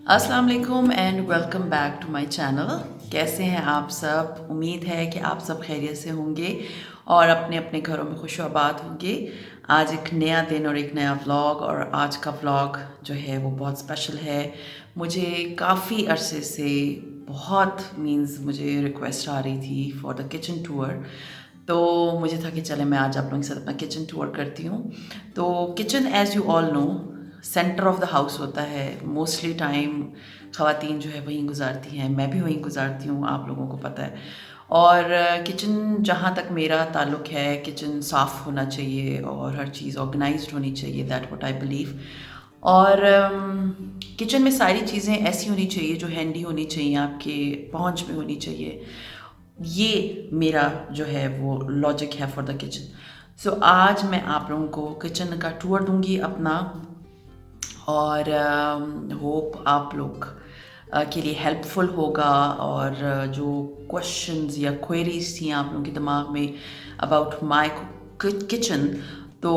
अस्सलाम वालेकुम and welcome back to my channel. कैसे हैं आप सब? उम्मीद है कि आप सब खैरियत से होंगे और अपने अपने घरों में खुशआबाद होंगे। आज एक नया दिन और एक नया व्लॉग, और आज का व्लॉग जो है वो बहुत स्पेशल है। मुझे काफ़ी अरसे से मुझे रिक्वेस्ट आ रही थी फॉर द किचन टूर, तो मुझे था कि चले मैं आज आप लोगों के साथ अपना किचन टूर करती हूँ। तो kitchen as you all know centre of the house होता है। मोस्टली टाइम ख़वातीन जो है वहीं गुजारती हैं, मैं भी वहीं गुजारती हूँ, आप लोगों को पता है। और किचन जहाँ तक मेरा ताल्लुक़ है, किचन साफ़ होना चाहिए और हर चीज़ ऑर्गेनाइज्ड होनी चाहिए, दैट व्हाट आई बिलीव। और किचन में सारी चीज़ें ऐसी होनी चाहिए जो हैंडी होनी चाहिए, आपके पहुंच में होनी चाहिए। ये मेरा जो है वो लॉजिक है फॉर द किचन। सो आज मैं आप लोगों को किचन का टूर दूंगी अपना, और होप आप लोग के लिए हेल्पफुल होगा। और जो क्वेश्चंस या क्वेरीज थी आप लोगों के दिमाग में अबाउट माय किचन, तो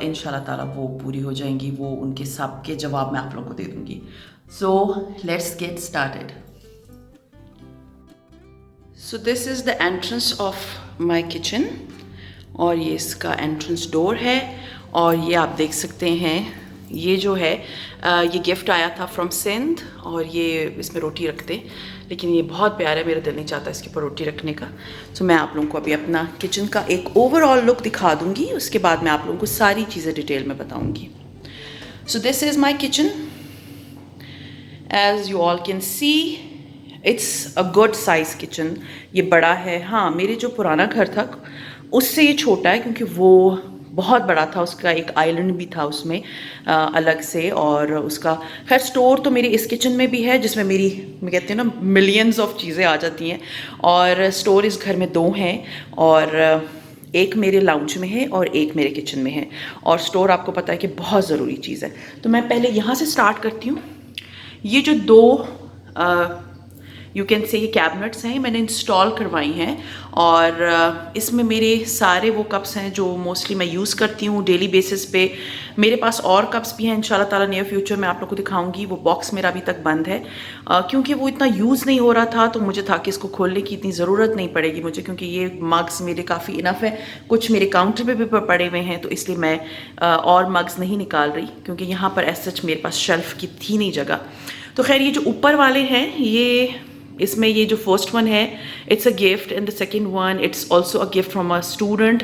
इंशाल्लाह ताला वो पूरी हो जाएंगी। वो उनके सब के जवाब मैं आप लोगों को दे दूंगी। So let's get started. So this is the entrance of my kitchen, और ये इसका एंट्रेंस डोर है। और ये आप देख सकते हैं, ये जो है ये गिफ्ट आया था फ्रॉम सिंध, और ये इसमें रोटी रखते हैं, लेकिन ये बहुत प्यारा है, मेरा दिल नहीं चाहता इसके ऊपर रोटी रखने का। तो मैं आप लोगों को अभी अपना किचन का एक ओवरऑल लुक दिखा दूंगी, उसके बाद मैं आप लोगों को सारी चीज़ें डिटेल में बताऊंगी। So this is my kitchen, as you all can see it's a good size kitchen. ये बड़ा है। हाँ, मेरे जो पुराना घर था उससे ये छोटा है, क्योंकि वो बहुत बड़ा था, उसका एक आइलैंड भी था उसमें अलग से। और उसका खैर स्टोर तो मेरे इस किचन में भी है, जिसमें मैं कहती हूँ ना, मिलियंस ऑफ चीज़ें आ जाती हैं। और स्टोर इस घर में दो हैं, और एक मेरे लाउंज में है और एक मेरे किचन में है। और स्टोर आपको पता है कि बहुत ज़रूरी चीज़ है। तो मैं पहले यहाँ से स्टार्ट करती हूँ। ये जो दो यू कैन से ये कैबिनेट्स हैं, मैंने इंस्टॉल करवाई हैं। और इसमें मेरे सारे वो कप्स हैं जो मोस्टली मैं यूज़ करती हूँ डेली बेसिस पे। मेरे पास और कप्स भी हैं, इंशाल्लाह ताला नियर फ्यूचर में आप लोग को दिखाऊंगी। वो बॉक्स मेरा अभी तक बंद है, क्योंकि वो इतना यूज़ नहीं हो रहा था, तो मुझे था कि इसको खोलने की इतनी ज़रूरत नहीं पड़ेगी मुझे, क्योंकि ये मग्स मेरे काफ़ी इनफ है। कुछ मेरे काउंटर पे भी पड़े हुए हैं, तो इसलिए मैं और मग्स नहीं निकाल रही, क्योंकि यहाँ पर एज सच मेरे पास शेल्फ़ की थी नहीं जगह। तो खैर, ये जो ऊपर वाले हैं, ये इसमें ये जो फर्स्ट वन है it's a gift, and the second one it's also a gift from a student.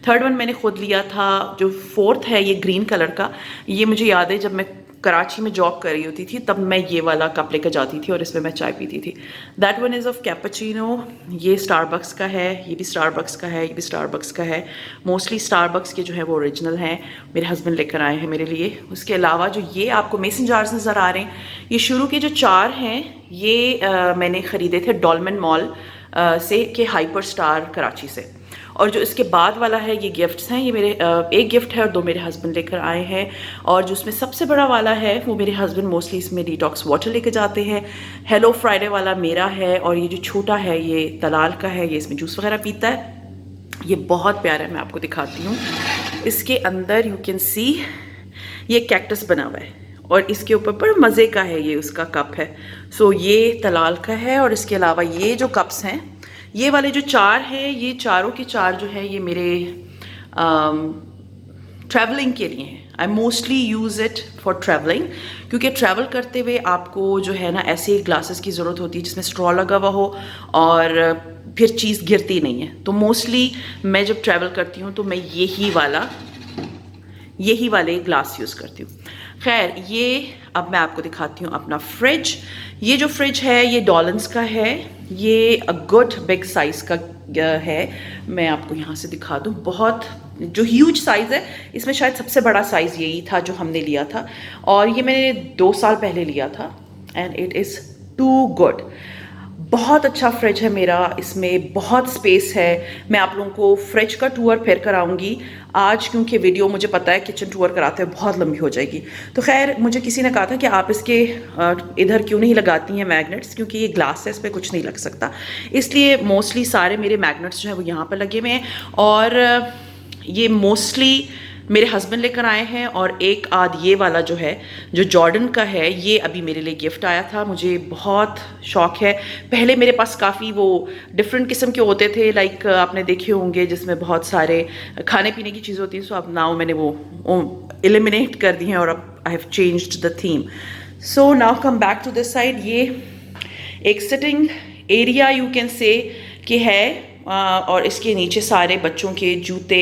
Third one मैंने खुद लिया था। जो फोर्थ है ये ग्रीन कलर का, ये मुझे याद है जब मैं कराची में जॉब कर रही होती थी तब मैं ये वाला कप लेकर जाती थी और इसमें मैं चाय पीती थी। That one is of cappuccino. ये स्टारबक्स का है, ये भी स्टारबक्स का है, ये भी स्टारबक्स का है। मोस्टली स्टारबक्स के जो है वो ओरिजिनल हैं, मेरे हस्बैंड लेकर आए हैं मेरे लिए। उसके अलावा जो ये आपको मेसन जार्स नज़र आ रहे हैं, ये शुरू के जो चार हैं, ये मैंने ख़रीदे थे डॉलमेन मॉल से के हाइपर स्टार कराची से। और जो इसके बाद वाला है, ये गिफ्ट्स हैं। ये मेरे एक गिफ्ट है और दो मेरे हस्बैंड लेकर आए हैं। और जो इसमें सबसे बड़ा वाला है वो मेरे हस्बैंड मोस्टली इसमें डिटॉक्स वाटर लेके जाते हैं। हेलो फ्राइडे वाला मेरा है, और ये जो छोटा है ये तलाल का है, ये इसमें जूस वगैरह पीता है। ये बहुत प्यारा है, मैं आपको दिखाती हूँ। इसके अंदर यू कैन सी ये कैक्टस बना हुआ है, और इसके ऊपर बड़ा मज़े का है, ये उसका कप है। सो ये तलाल का है। और इसके अलावा ये जो कप्स हैं, ये वाले जो चार हैं, ये चारों के चार जो है ये मेरे ट्रैवलिंग के लिए हैं। I mostly use it for travelling, क्योंकि ट्रैवल करते हुए आपको जो है ना ऐसे ग्लासेस की ज़रूरत होती है जिसमें स्ट्रॉ लगा हुआ हो और फिर चीज़ गिरती नहीं है। तो मोस्टली मैं जब ट्रैवल करती हूँ तो मैं यही वाले ग्लास यूज़ करती हूँ। खैर, ये अब मैं आपको दिखाती हूँ अपना फ्रिज। ये जो फ्रिज है ये डॉलन्स का है, ये अ गुड बिग साइज़ का है। मैं आपको यहाँ से दिखा दूँ, बहुत जो ह्यूज साइज़ है, इसमें शायद सबसे बड़ा साइज़ यही था जो हमने लिया था, और ये मैंने 2 साल पहले लिया था, and it is too good. बहुत अच्छा फ्रिज है मेरा, इसमें बहुत स्पेस है। मैं आप लोगों को फ्रिज का टूर फिर कराऊंगी आज, क्योंकि वीडियो मुझे पता है किचन टूर कराते हुए बहुत लंबी हो जाएगी। तो खैर, मुझे किसी ने कहा था कि आप इसके इधर क्यों नहीं लगाती हैं मैग्नेट्स, क्योंकि ये ग्लास है, इस पर कुछ नहीं लग सकता। इसलिए मोस्टली सारे मेरे मैग्नेट्स जो है वो यहाँ पर लगे हुए हैं। और ये मोस्टली मेरे हस्बैंड लेकर आए हैं, और एक आध ये वाला जो है, जो जॉर्डन का है, ये अभी मेरे लिए गिफ्ट आया था। मुझे बहुत शौक है। पहले मेरे पास काफ़ी वो डिफरेंट किस्म के होते थे, लाइक आपने देखे होंगे जिसमें बहुत सारे खाने पीने की चीज़ होती हैं। सो अब नाउ मैंने वो एलिमिनेट कर दी हैं, और अब I have changed the theme. So now come back to this side. ये एक sitting area you can say कि है, और इसके नीचे सारे बच्चों के जूते,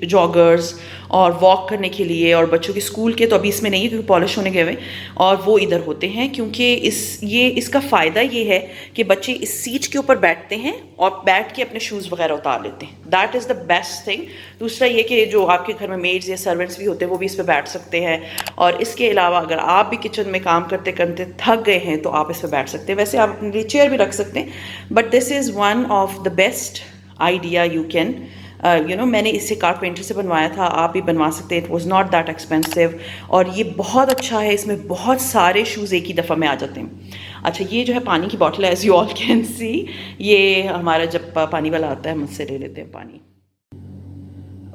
जॉगर्स और वॉक करने के लिए, और बच्चों के स्कूल के तो अभी इसमें नहीं है क्योंकि पॉलिश होने गए हुए, और वो इधर होते हैं। क्योंकि इसका फ़ायदा ये है कि बच्चे इस सीट के ऊपर बैठते हैं और बैठ के अपने शूज़ वगैरह उतार लेते हैं। That is the best thing. दूसरा ये कि जो आपके घर में मेड्स या सर्वेंट्स भी होते हैं वो भी इस पर बैठ सकते हैं। और इसके अलावा अगर आप भी किचन में काम करते करते थक गए हैं तो आप इस पर बैठ सकते हैं। वैसे आप अपने लिए चेयर भी रख सकते हैं, but this is one of the best idea you can मैंने इसे कारपेंटर से बनवाया था, आप भी बनवा सकते हैं। It was not that expensive, और ये बहुत अच्छा है। इसमें बहुत सारे शूज़ एक ही दफ़ा में आ जाते हैं। अच्छा, ये जो है पानी की बॉटल है, as you all can see. ये हमारा जब पानी वाला आता है हम उससे ले लेते हैं पानी।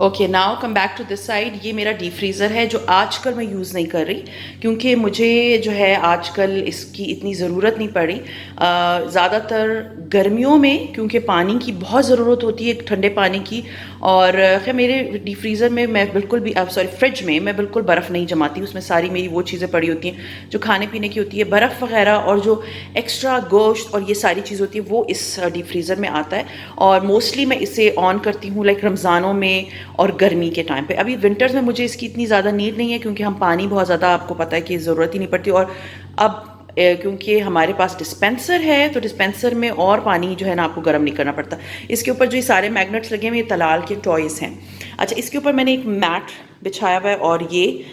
Okay, now come back to this side. ये मेरा डीप फ्रीज़र है जो आजकल मैं यूज़ नहीं कर रही, क्योंकि मुझे जो है आजकल इसकी इतनी ज़रूरत नहीं पड़ी। ज़्यादातर गर्मियों में क्योंकि पानी की बहुत ज़रूरत होती है, ठंडे पानी की। और खैर मेरे डीप फ्रीज़र में मैं बिल्कुल भी फ्रिज में मैं बिल्कुल बर्फ़ नहीं जमाती। उसमें सारी मेरी वो चीज़ें पड़ी होती हैं जो खाने पीने की होती है, बर्फ़ वगैरह, और जो एक्स्ट्रा गोश्त और ये सारी चीज़ होती है वो इस डीप फ्रीज़र में आता है। और मोस्टली मैं इसे ऑन करती हूँ लाइक रमज़ानों में और गर्मी के टाइम पे। अभी विंटर्स में मुझे इसकी इतनी ज़्यादा नीड नहीं है, क्योंकि हम पानी बहुत ज़्यादा, आपको पता है कि ज़रूरत ही नहीं पड़ती। और अब क्योंकि हमारे पास डिस्पेंसर है, तो डिस्पेंसर में और पानी जो है ना आपको गर्म नहीं करना पड़ता। इसके ऊपर जो ये सारे मैग्नेट्स लगे हुए, ये तलाल के टॉयज़ हैं। अच्छा, इसके ऊपर मैंने एक मैट बिछाया हुआ है, और ये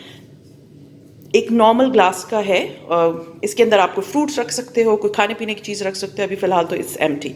एक नॉर्मल ग्लास का है। इसके अंदर आप कोई फ्रूट्स रख सकते हो, कोई खाने पीने की चीज़ रख सकते हो। अभी फ़िलहाल तो इट्स एम्प्टी।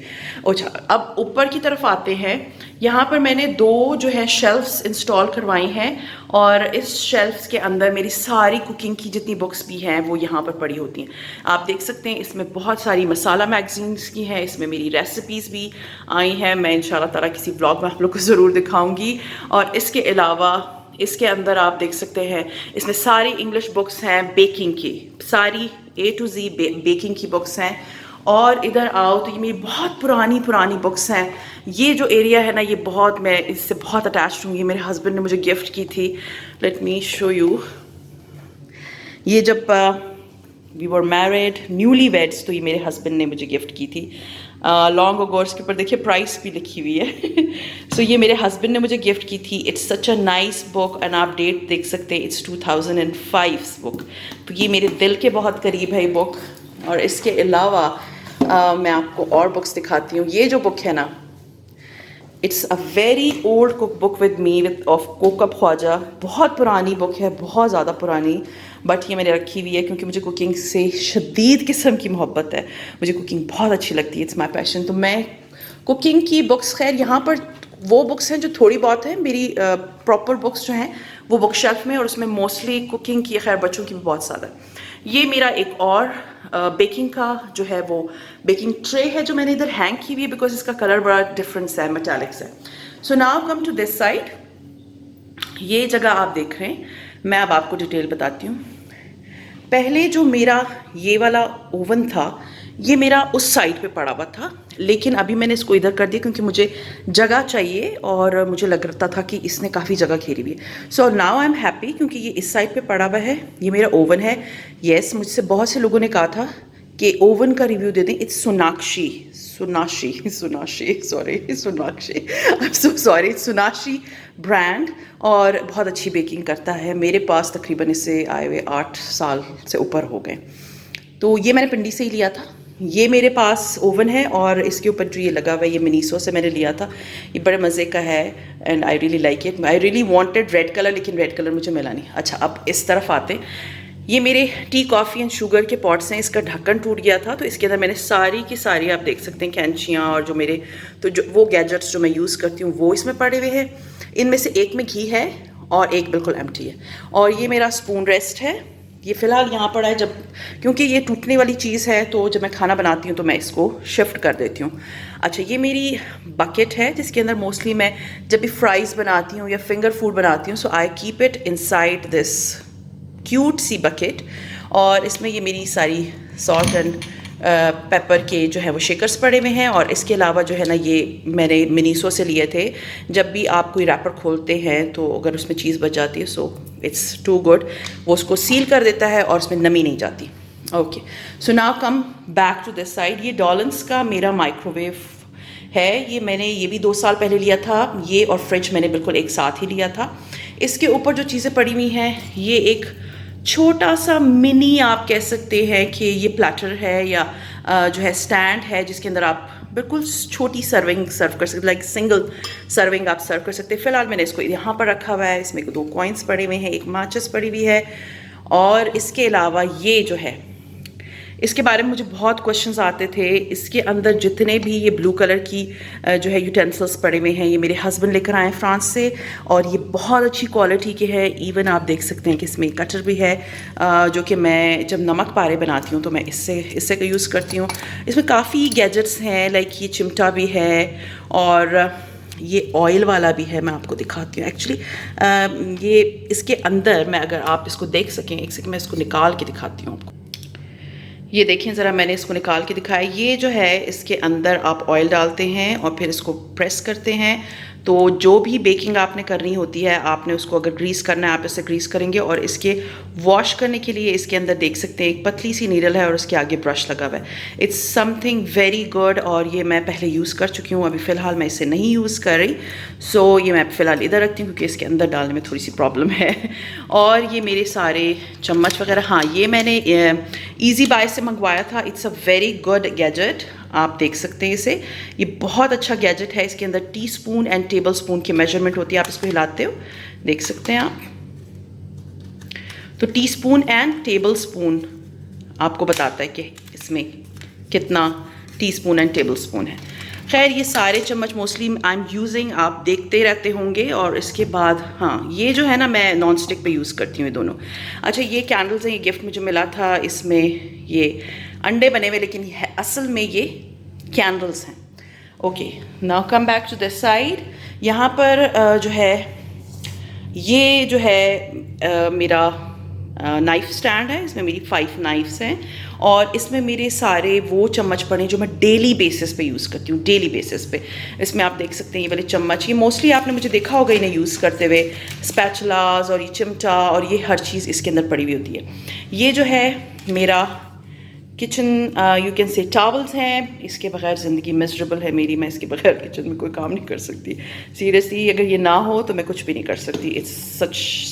अच्छा, अब ऊपर की तरफ आते हैं। यहाँ पर मैंने 2 जो है शेल्फ्स इंस्टॉल करवाई हैं, और इस शेल्फ्स के अंदर मेरी सारी कुकिंग की जितनी बुक्स भी हैं वो यहाँ पर पड़ी होती हैं। आप देख सकते हैं इसमें बहुत सारी मसाला मैगजीन्स की हैं, इसमें मेरी रेसिपीज़ भी आई हैं। मैं इंशाल्लाह ताला किसी ब्लॉग में आप लोग को ज़रूर दिखाऊँगी। और इसके अलावा इसके अंदर आप देख सकते हैं इसमें सारी इंग्लिश बुक्स हैं, बेकिंग की सारी A to Z बेकिंग की बुक्स हैं। और इधर आओ तो ये मेरी बहुत पुरानी पुरानी बुक्स हैं। ये जो एरिया है ना, ये बहुत, मैं इससे बहुत अटैच्ड हूँ। ये मेरे हस्बैंड ने मुझे गिफ्ट की थी। Let me show you. ये जब we were married, newly weds, तो ये मेरे हस्बैंड ने मुझे गिफ्ट की थी। लॉन्ग अगोर्स के ऊपर देखिए प्राइस भी लिखी हुई है। सो ये मेरे हस्बैंड ने मुझे गिफ्ट की थी। It's such a nice book, and आप डेट देख सकते हैं, इट्स 2005 बुक। तो ये मेरे दिल के बहुत करीब है ये बुक। और इसके अलावा मैं आपको और बुक्स दिखाती हूँ। ये जो बुक है ना, it's a very old cook book with me with of कोकअप ख्वाजा। बहुत पुरानी बुक है, बहुत ज़्यादा पुरानी, बट ये मैंने रखी हुई है क्योंकि मुझे कुकिंग से शदीद किस्म की मोहब्बत है। मुझे कुकिंग बहुत अच्छी लगती है, इट्स माई पैशन। तो मैं कुकिंग की बुक्स, खैर यहाँ पर वो बुक्स हैं जो थोड़ी बहुत हैं। मेरी प्रॉपर बुक्स जो हैं वो बुक शेल्फ में, और उसमें मोस्टली कुकिंग की, खैर बच्चों की भी बहुत ज़्यादा। ये मेरा एक और बेकिंग का जो है वो बेकिंग ट्रे है जो मैंने इधर हैंग की हुई है, बिकॉज इसका कलर बड़ा डिफरेंस है, मेटालिक्स है। So now come to this side. ये जगह आप देख रहे हैं, मैं अब आपको डिटेल बताती हूँ। पहले जो मेरा ये वाला ओवन था, ये मेरा उस साइड पे पड़ा हुआ था, लेकिन अभी मैंने इसको इधर कर दिया क्योंकि मुझे जगह चाहिए, और मुझे लग रहा था कि इसने काफ़ी जगह घेरी हुई है। So now I am happy क्योंकि ये इस साइड पे पड़ा हुआ है। ये मेरा ओवन है। येस, मुझसे बहुत से लोगों ने कहा था कि ओवन का रिव्यू दे दें। इट्स सोनाक्षी ब्रांड, और बहुत अच्छी बेकिंग करता है। मेरे पास तकरीबन इससे आए हुए 8 साल से ऊपर हो गए। तो ये मैंने पिंडी से ही लिया था। ये मेरे पास ओवन है, और इसके ऊपर जो ये लगा हुआ है ये मिनीसो से मैंने लिया था। ये बड़े मज़े का है, and I really like it. I really wanted red colour, लेकिन रेड कलर मुझे मिला नहीं। अच्छा, अब इस तरफ आते। ये मेरे टी, कॉफ़ी एंड शुगर के पॉट्स हैं। इसका ढक्कन टूट गया था, तो इसके अंदर मैंने सारी की सारी, आप देख सकते हैं, कैंचियाँ और जो मेरे जो वो गैजेट्स जो मैं यूज़ करती हूँ वो इसमें पड़े हुए हैं। इनमें से एक में घी है और एक बिल्कुल एम्प्टी है। और ये मेरा स्पून रेस्ट है। ये फ़िलहाल यहाँ पड़ा है, जब क्योंकि ये टूटने वाली चीज़ है तो जब मैं खाना बनाती हूँ तो मैं इसको शिफ्ट कर देती हूँ। अच्छा, ये मेरी बकेट है जिसके अंदर मोस्टली मैं जब भी फ्राइज़ बनाती हूँ या फिंगर फूड बनाती हूँ, so I keep it inside this cute सी बकेट। और इसमें ये मेरी सारी सॉल्ट एंड पेपर के जो है वो शेकर्स पड़े हुए हैं। और इसके अलावा जो है ना, ये मैंने मिनीसो से लिए थे। जब भी आप कोई रैपर खोलते हैं तो अगर उसमें चीज़ बच जाती है, सो इट्स टू गुड, वो उसको सील कर देता है और उसमें नमी नहीं जाती। Okay, so now come back to this side. ये डॉलन्स का मेरा माइक्रोवेव है, ये मैंने ये भी 2 साल पहले लिया था। ये और फ्रिज मैंने बिल्कुल एक साथ ही लिया था। इसके ऊपर जो चीज़ें पड़ी हुई हैं, ये एक छोटा सा मिनी आप कह सकते हैं कि ये प्लेटर है या जो है स्टैंड है, जिसके अंदर आप बिल्कुल छोटी सर्विंग सर्व कर सकते, लाइक सिंगल सर्विंग आप सर्व कर सकते हैं। फ़िलहाल मैंने इसको यहाँ पर रखा हुआ है। इसमें 2 कॉइन्स पड़े हुए हैं, एक माचिस पड़ी हुई है। और इसके अलावा ये जो है, इसके बारे में मुझे बहुत क्वेश्चंस आते थे। इसके अंदर जितने भी ये ब्लू कलर की जो है यूटेंसिल्स पड़े हुए हैं, ये मेरे हस्बैंड लेकर आए फ्रांस से और ये बहुत अच्छी क्वालिटी के हैं। इवन आप देख सकते हैं कि इसमें कटर भी है, जो कि मैं जब नमक पारे बनाती हूँ तो मैं इससे का यूज़ करती हूँ। इसमें काफ़ी गैजेट्स हैं, लाइक ये चिमटा भी है और ये ऑयल वाला भी है। मैं आपको दिखाती हूँ एक्चुअली ये इसके अंदर, मैं अगर आप इसको देख सकें, एक सेकंड मैं इसको निकाल के दिखाती हूँ आपको। ये देखें ज़रा, मैंने इसको निकाल के दिखाया। ये जो है, इसके अंदर आप ऑयल डालते हैं और फिर इसको प्रेस करते हैं। तो जो भी बेकिंग आपने करनी होती है, आपने उसको अगर ग्रीस करना है आप इसे ग्रीस करेंगे। और इसके वॉश करने के लिए इसके अंदर देख सकते हैं एक पतली सी नीडल है और उसके आगे ब्रश लगा हुआ है। इट्स समथिंग वेरी गुड और ये मैं पहले यूज़ कर चुकी हूँ, अभी फ़िलहाल मैं इसे नहीं यूज़ कर रही। सो ये मैं फ़िलहाल इधर रखती हूँ क्योंकि इसके अंदर डालने में थोड़ी सी प्रॉब्लम है। और ये मेरे सारे चम्मच वगैरह, हाँ ये मैंने ईजी बाय से मंगवाया था। It's a very good gadget, आप देख सकते हैं इसे। ये बहुत अच्छा गैजेट है। इसके अंदर टीस्पून एंड टेबल स्पून की मेजरमेंट होती है। आप इसको हिलाते हो, देख सकते हैं आप। तो टीस्पून एंड टेबल स्पून आपको बताता है कि इसमें कितना टीस्पून एंड टेबल स्पून है। खैर, ये सारे चम्मच मोस्टली आई एम यूजिंग, आप देखते रहते होंगे। और इसके बाद हाँ, ये जो है ना, मैं नॉन स्टिक पे यूज़ करती हूँ ये दोनों। अच्छा, ये कैंडल्स हैं, ये गिफ्ट मुझे मिला था। इसमें ये अंडे बने हुए, लेकिन असल में ये कैंडल्स हैं। Okay, now come back to this side. यहाँ पर जो है, ये जो है मेरा नाइफ़ स्टैंड है। इसमें मेरी 5 नाइफ्स हैं और इसमें मेरे सारे वो चम्मच पड़े हैं जो मैं डेली बेसिस पे यूज़ करती हूँ, डेली बेसिस पे। इसमें आप देख सकते हैं ये वाले चम्मच, ये मोस्टली आपने मुझे देखा होगा इन्हें यूज़ करते हुए। स्पैचुलास और ये चिमटा और ये हर चीज़ इसके अंदर पड़ी हुई होती है। ये जो है मेरा kitchen you can say towels हैं। इसके बगैर ज़िंदगी मिजरेबल है मेरी, मैं इसके बगैर किचन में कोई काम नहीं कर सकती। सीरियसली, अगर ये ना हो तो मैं कुछ भी नहीं कर सकती। It's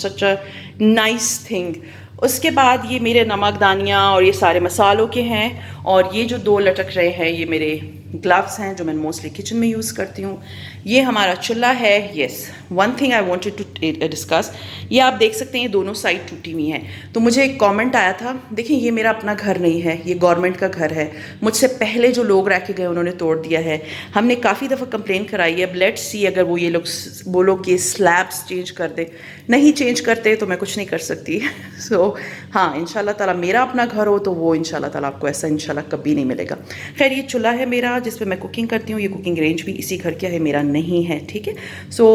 such a nice thing. उसके बाद ये मेरे नमकदानियाँ और ये सारे मसालों के हैं। और ये जो 2 लटक रहे हैं, ये मेरे ग्लव्स हैं जो मैं मोस्टली किचन में यूज़ करती हूँ। ये हमारा चूल्हा है। Yes, one thing I wanted to discuss, ये आप देख सकते हैं ये दोनों साइड टूटी हुई हैं। तो मुझे एक कमेंट आया था, देखिए ये मेरा अपना घर नहीं है, ये गवर्नमेंट का घर है। मुझसे पहले जो लोग रह के गए उन्होंने तोड़ दिया है। हमने काफ़ी दफ़ा कंप्लेन कराई है। अब लेट्स सी, अगर वो ये लोग बोलो कि स्लैब्स चेंज कर दे, नहीं चेंज करते तो मैं कुछ नहीं कर सकती। सो हाँ, इंशाल्लाह ताला मेरा अपना घर हो तो वो इंशाल्लाह ताला आपको ऐसा इंशाल्लाह कभी नहीं मिलेगा। खैर, ये चूल्हा है मेरा जिस पे मैं कुकिंग करती हूँ। ये कुकिंग रेंज भी इसी घर का है, मेरा नहीं है, ठीक है। सो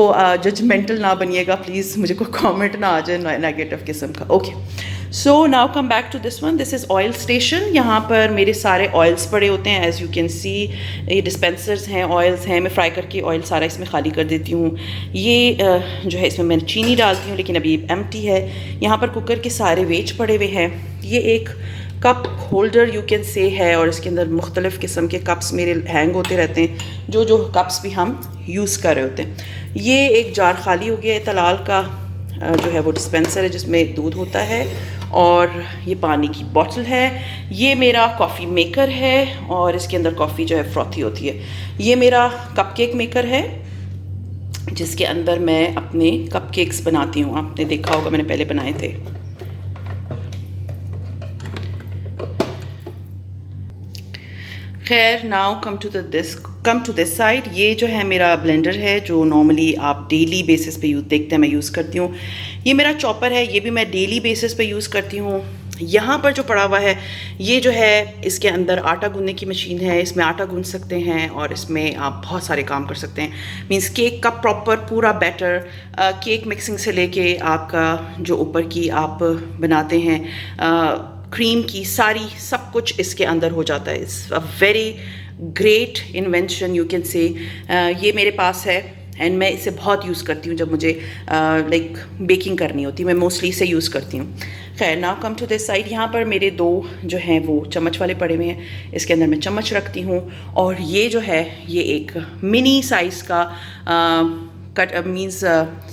जजमेंटल ना बनिएगा प्लीज़, मुझे कोई कमेंट ना आ जाए नेगेटिव किस्म का। Okay, so now come back to this one. This is oil station. यहाँ पर मेरे सारे ऑयल्स पड़े होते हैं, एज़ यू कैन सी। ये डिस्पेंसर्स हैं, ऑयल्स हैं। मैं फ्राई करके ऑयल सारा इसमें खाली कर देती हूँ। ये जो है इसमें मैं चीनी डालती हूँ, लेकिन अभी एम्प्टी है। यहाँ पर कुकर के सारे वेज पड़े हुए हैं। ये एक cup holder you can say है और इसके अंदर मुख्तलिफ़ किस्म के कप्स मेरे हैंग होते रहते हैं, जो कप्स भी हम यूज़ कर रहे होते हैं। ये एक जार खाली हो गया है तलाल का, जो है वो डिस्पेंसर है जिसमें दूध होता है। और ये पानी की बॉटल है। ये मेरा कॉफ़ी मेकर है और इसके अंदर कॉफ़ी जो है फ्रॉथी होती है। ये मेरा कपकेक मेकर है जिसके अंदर मैं अपने कपकेक्स बनाती हूँ। आपने देखा होगा, मैंने पहले बनाए थे। खैर, now come to this side. ये जो है मेरा ब्लेंडर है जो नॉर्मली आप डेली बेसिस पे देखते हैं मैं यूज़ करती हूँ। ये मेरा चॉपर है, ये भी मैं डेली बेसिस पे यूज़ करती हूँ। यहाँ पर जो पड़ा हुआ है ये जो है, इसके अंदर आटा गूंदने की मशीन है, इसमें आटा गूंद सकते हैं और इसमें आप बहुत सारे काम कर सकते हैं। मींस केक का प्रॉपर पूरा बैटर, केक मिक्सिंग से लेके आपका जो ऊपर की आप बनाते हैं क्रीम की सारी सब कुछ इसके अंदर हो जाता है। It's a very great invention you can say. ये मेरे पास है एंड मैं इसे बहुत यूज़ करती हूँ जब मुझे लाइक बेकिंग करनी होती है, मैं मोस्टली इसे यूज़ करती हूँ। खैर, now come to this side. यहाँ पर मेरे 2 जो हैं वो चम्मच वाले पड़े हुए हैं, इसके अंदर मैं चम्मच रखती हूँ। और ये जो है ये एक मिनी साइज़ का कट मीन्स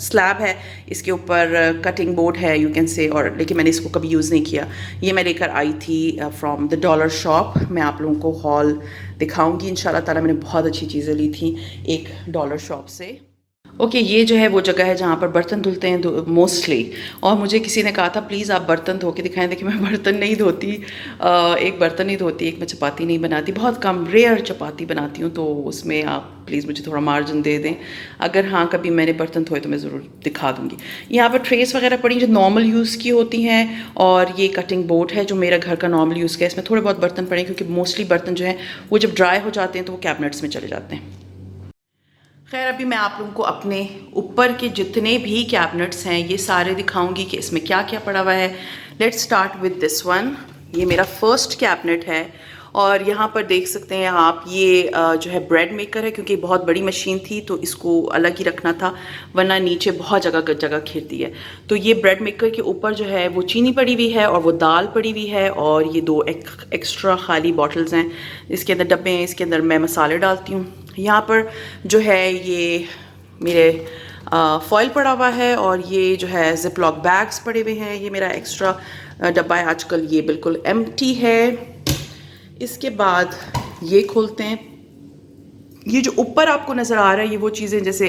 स्लैब है, इसके ऊपर कटिंग बोर्ड है यू कैन से, और लेकिन मैंने इसको कभी यूज़ नहीं किया। ये मैं लेकर आई थी फ्रॉम द डॉलर शॉप। मैं आप लोगों को हॉल दिखाऊंगी इंशाल्लाह ताला। मैंने बहुत अच्छी चीज़ें ली थी एक डॉलर शॉप से। ओके, ये जो है वो जगह है जहाँ पर बर्तन धुलते हैं मोस्टली। और मुझे किसी ने कहा था प्लीज़ आप बर्तन धो के दिखाएं। देखिए मैं बर्तन नहीं धोती, एक बर्तन नहीं धोती, एक मैं चपाती नहीं बनाती, बहुत कम रेयर चपाती बनाती हूँ, तो उसमें आप प्लीज़ मुझे थोड़ा मार्जिन दे दें। अगर हाँ कभी मैंने बर्तन धोए तो मैं ज़रूर दिखा दूँगी। यहाँ पर ट्रेस वगैरह पड़ी जो नॉर्मल यूज़ की होती हैं, और ये कटिंग बोर्ड है जो मेरा घर का नॉर्मल यूज़ का है। इसमें थोड़े बहुत बर्तन पड़े क्योंकि मोस्टली बर्तन जो हैं वो जब ड्राई हो जाते हैं तो वो कैबिनेट्स में चले जाते हैं। खैर, अभी मैं आप लोगों को अपने ऊपर के जितने भी कैबिनेट्स हैं ये सारे दिखाऊंगी कि इसमें क्या क्या पड़ा हुआ है। Let's start with this one. ये मेरा फर्स्ट कैबिनेट है और यहाँ पर देख सकते हैं आप, ये जो है ब्रेड मेकर है, क्योंकि बहुत बड़ी मशीन थी तो इसको अलग ही रखना था, वरना नीचे बहुत जगह घेरती है। तो ये ब्रेड मेकर के ऊपर जो है वो चीनी पड़ी हुई है और वो दाल पड़ी हुई है, और ये 2 एक्स्ट्रा खाली बॉटल्स हैं, इसके अंदर डब्बे हैं, इसके अंदर मैं मसाले डालती हूँ। यहाँ पर जो है ये मेरे फॉइल पड़ा हुआ है, और ये जो है जिप लॉक बैग्स पड़े हुए हैं। ये मेरा एक्स्ट्रा डब्बा है, आजकल ये बिल्कुल एम्प्टी है। इसके बाद ये खोलते हैं। ये जो ऊपर आपको नज़र आ रहा है ये वो चीज़ें, जैसे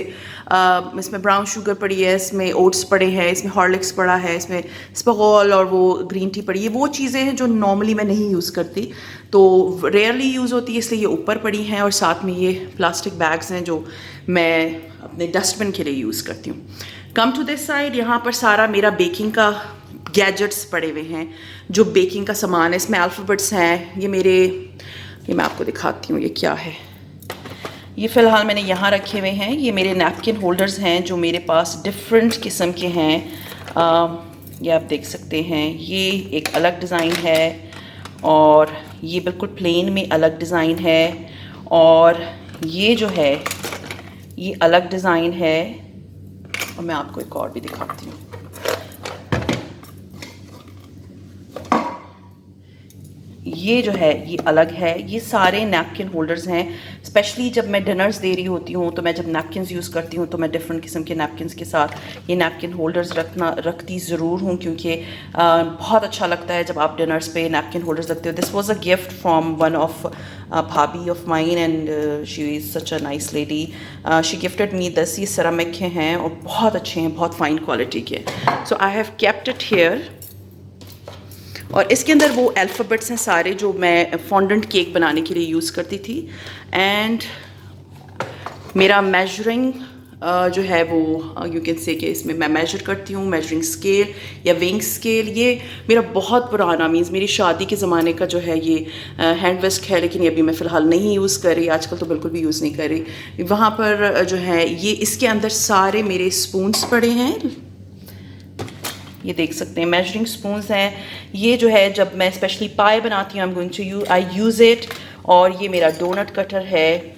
इसमें ब्राउन शुगर पड़ी है, इसमें ओट्स पड़े हैं, इसमें हॉर्लिक्स पड़ा है, इसमें स्पगोल और वो ग्रीन टी पड़ी है। वो चीज़ें हैं जो नॉर्मली मैं नहीं यूज़ करती, तो रेयरली यूज़ होती है, इसलिए ये ऊपर पड़ी हैं। और साथ में ये प्लास्टिक बैग्स हैं जो मैं अपने डस्टबिन के लिए यूज़ करती हूँ। कम टू दिस साइड, यहाँ पर सारा मेरा बेकिंग का गैजेट्स पड़े हुए हैं, जो बेकिंग का सामान है। इसमें अल्फ़ाबेट्स हैं, ये मैं आपको दिखाती हूँ ये क्या है। ये फ़िलहाल मैंने यहाँ रखे हुए हैं। ये मेरे नैपकिन होल्डर्स हैं जो मेरे पास डिफरेंट किस्म के हैं। ये आप देख सकते हैं, ये एक अलग डिज़ाइन है और ये बिल्कुल प्लेन में अलग डिज़ाइन है, और ये जो है ये अलग डिज़ाइन है। और मैं आपको एक और भी दिखाती हूँ। ये जो है ये अलग है। ये सारे नैपकिन होल्डर्स हैं। स्पेशली जब मैं डिनर्स दे रही होती हूँ तो मैं जब नैपकिन्स यूज़ करती हूँ तो मैं डिफरेंट किस्म के नैपकिन्स के साथ ये नैपकिन होल्डर्स रखती ज़रूर हूँ, क्योंकि बहुत अच्छा लगता है जब आप डिनर्स पे नैपकिन होल्डर्स रखते हो। This was a gift from one of bhabhi of mine and she is such a nice lady. She gifted me this. ये सेरामिक के हैं और बहुत अच्छे हैं, बहुत फाइन क्वालिटी के। So I have kept it here. और इसके अंदर वो अल्फ़ाबेट्स हैं सारे जो मैं फॉन्डेंट केक बनाने के लिए यूज़ करती थी। एंड मेरा मेजरिंग जो है वो यू कैन से कि इसमें मैं मेजर करती हूँ, मेजरिंग स्केल या वेइंग स्केल। ये मेरा बहुत पुराना, मीन्स मेरी शादी के ज़माने का जो है ये हैंड वेस्ट है, लेकिन ये अभी मैं फ़िलहाल नहीं यूज़ कर रही, आजकल तो बिल्कुल भी यूज़ नहीं कर रही। वहाँ पर जो है ये इसके अंदर सारे मेरे स्पून्स पड़े हैं, ये देख सकते हैं मेजरिंग स्पून्स हैं। ये जो है जब मैं स्पेशली पाए बनाती हूँ आई यूज़ इट। और ये मेरा डोनट कटर है।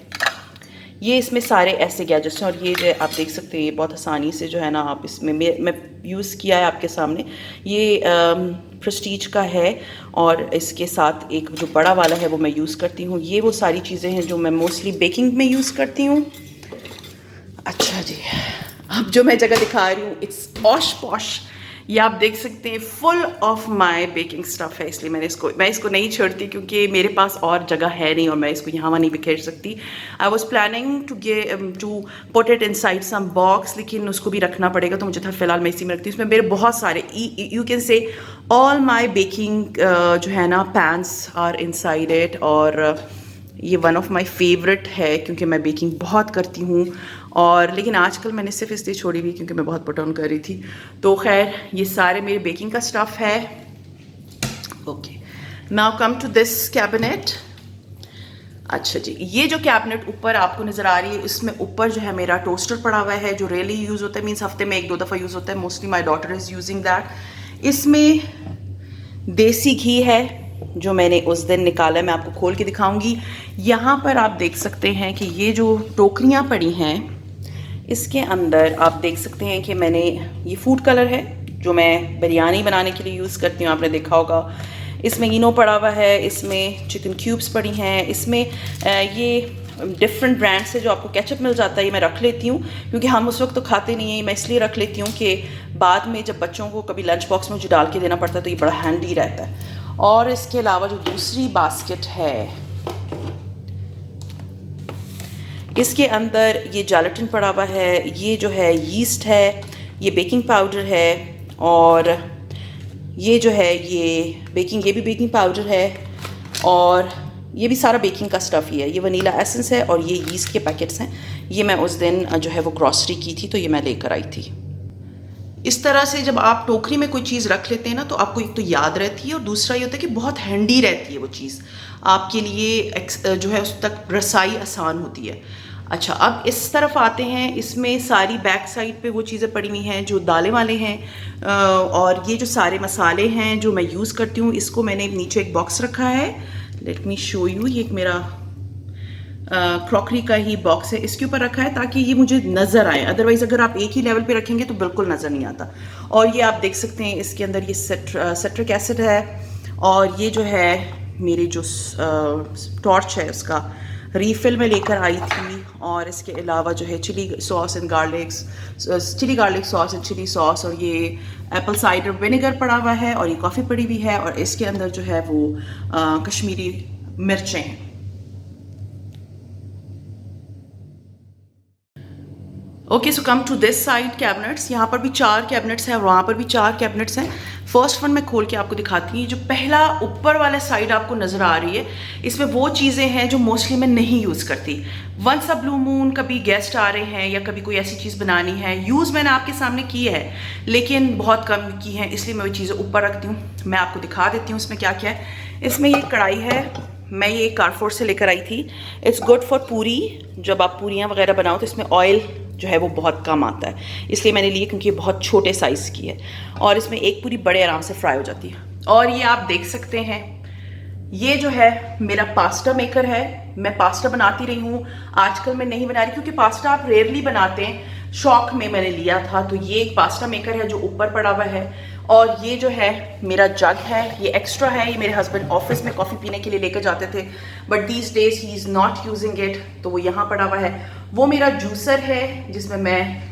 ये इसमें सारे ऐसे गैजेट्स हैं, और ये जो आप देख सकते हैं ये बहुत आसानी से जो है ना आप इसमें मैं यूज़ किया है आपके सामने। ये प्रेस्टीज का है, और इसके साथ एक जो बड़ा वाला है वो मैं यूज़ करती हूँ। ये वो सारी चीज़ें हैं जो मैं मोस्टली बेकिंग में यूज़ करती हूँ। अच्छा जी, अब जो मैं जगह दिखा रही हूँ इट्स पॉश पॉश। ये आप देख सकते हैं full of my baking stuff है, इसलिए मैं इसको नहीं छोड़ती, क्योंकि मेरे पास और जगह है नहीं और मैं इसको यहाँ वहाँ नहीं बिखेर सकती। I was planning to put it inside some box, लेकिन उसको भी रखना पड़ेगा, तो मुझे था फिलहाल मैं इसी में रखती हूँ। इसमें मेरे बहुत सारे you can say all my baking जो है ना पैन्स आर इनसाइड इट। और ये वन ऑफ माई फेवरेट है क्योंकि मैं बेकिंग बहुत करती हूँ, और लेकिन आजकल मैंने सिर्फ इसलिए छोड़ी हुई क्योंकि मैं बहुत पुट ऑन कर रही थी। तो खैर ये सारे मेरे बेकिंग का स्टफ़ है। Okay, now come to this cabinet. अच्छा जी, ये जो कैबिनेट ऊपर आपको नज़र आ रही है, इसमें ऊपर जो है मेरा टोस्टर पड़ा हुआ है जो रेयरली यूज़ होता है, मीन्स हफ्ते में 1-2 दफ़ा यूज़ होता है। Mostly my daughter is using that. इसमें देसी घी है जो मैंने उस दिन निकाला है, मैं आपको खोल के दिखाऊंगी। यहाँ पर आप देख सकते हैं कि ये जो टोकरियाँ पड़ी हैं, इसके अंदर आप देख सकते हैं कि मैंने ये फूड कलर है जो मैं बिरयानी बनाने के लिए यूज़ करती हूँ, आपने देखा होगा। इसमें इनो पड़ा हुआ है, इसमें चिकन क्यूब्स पड़ी हैं, इसमें ये डिफरेंट ब्रांड से जो आपको केचप मिल जाता है, ये मैं रख लेती हूँ क्योंकि हम उस वक्त तो खाते नहीं हैं। मैं इसलिए रख लेती हूँ कि बाद में जब बच्चों को कभी लंच बॉक्स में मुझे डाल के देना पड़ता है तो ये बड़ा हैंडी रहता है। और इसके अलावा जो दूसरी बास्केट है, इसके अंदर ये जेलेटिन पड़ा हुआ है, ये जो है यीस्ट है, ये बेकिंग पाउडर है, और ये जो है ये भी बेकिंग पाउडर है, और ये भी सारा बेकिंग का स्टफ़ ही है। ये वनीला एसेंस है और ये यीस्ट के पैकेट्स हैं। ये मैं उस दिन जो है वो ग्रॉसरी की थी तो ये मैं लेकर आई थी। इस तरह से जब आप टोकरी में कोई चीज़ रख लेते हैं ना, तो आपको एक तो याद रहती है और दूसरा ये होता है कि बहुत हैंडी रहती है वो चीज़, आपके लिए जो है उस तक रसाई आसान होती है। अच्छा, अब इस तरफ आते हैं। इसमें सारी बैक साइड पे वो चीज़ें पड़ी हुई हैं जो दालें वाले हैं, और ये जो सारे मसाले हैं जो मैं यूज़ करती हूँ, इसको मैंने नीचे एक बॉक्स रखा है। Late me show you. ये एक मेरा क्रॉकरी का ही बॉक्स है, इसके ऊपर रखा है ताकि ये मुझे नज़र आए। अदरवाइज़ अगर आप एक ही लेवल पे रखेंगे तो बिल्कुल नज़र नहीं आता। और ये आप देख सकते हैं इसके अंदर ये सिट्रिक एसिड है, और ये जो है मेरी जो टॉर्च है उसका रीफिल में लेकर आई थी। और इसके अलावा जो है chilli sauce and chilli garlic sauce and chilli sauce, और ये एप्पल साइडर विनेगर पड़ा हुआ है, और ये कॉफ़ी पड़ी हुई है, और इसके अंदर जो है वो कश्मीरी मिर्चें हैं। Okay, so come to this side cabinets. यहाँ पर भी 4 कैबिनेट्स हैं और वहाँ पर भी 4 कैबिनेट्स हैं। फर्स्ट वन मैं खोल के आपको दिखाती हूँ। जो पहला ऊपर वाला साइड आपको नज़र आ रही है, इसमें वो चीज़ें हैं जो मोस्टली मैं नहीं यूज़ करती। वंस अ ब्लू मून कभी गेस्ट आ रहे हैं या कभी कोई ऐसी चीज़ बनानी है, यूज़ मैंने आपके सामने की है लेकिन बहुत कम की है, इसलिए मैं वो चीज़ें ऊपर रखती हूँ। मैं आपको दिखा देती हूँ इसमें क्या क्या है। इसमें ये कढ़ाई है, मैं ये कारफोर से लेकर आई थी। इट्स गुड फॉर पूरी। जब आप पूरियाँ वगैरह बनाओ तो इसमें ऑयल जो है वो बहुत कम आता है, इसलिए मैंने लिए क्योंकि ये बहुत छोटे साइज़ की है, और इसमें एक पूरी बड़े आराम से फ्राई हो जाती है। और ये आप देख सकते हैं, ये जो है मेरा पास्ता मेकर है। मैं पास्ता बनाती रही हूँ, आजकल मैं नहीं बना रही क्योंकि पास्ता आप रेयरली बनाते हैं। शौक में मैंने लिया था, तो ये एक पास्ता मेकर है जो ऊपर पड़ा हुआ है। और ये जो है मेरा जग है, ये एक्स्ट्रा है, ये मेरे हस्बैंड ऑफिस में कॉफ़ी पीने के लिए लेकर जाते थे, but these days he is not using it, तो वो यहाँ पड़ा हुआ है। वो मेरा जूसर है जिसमें मैं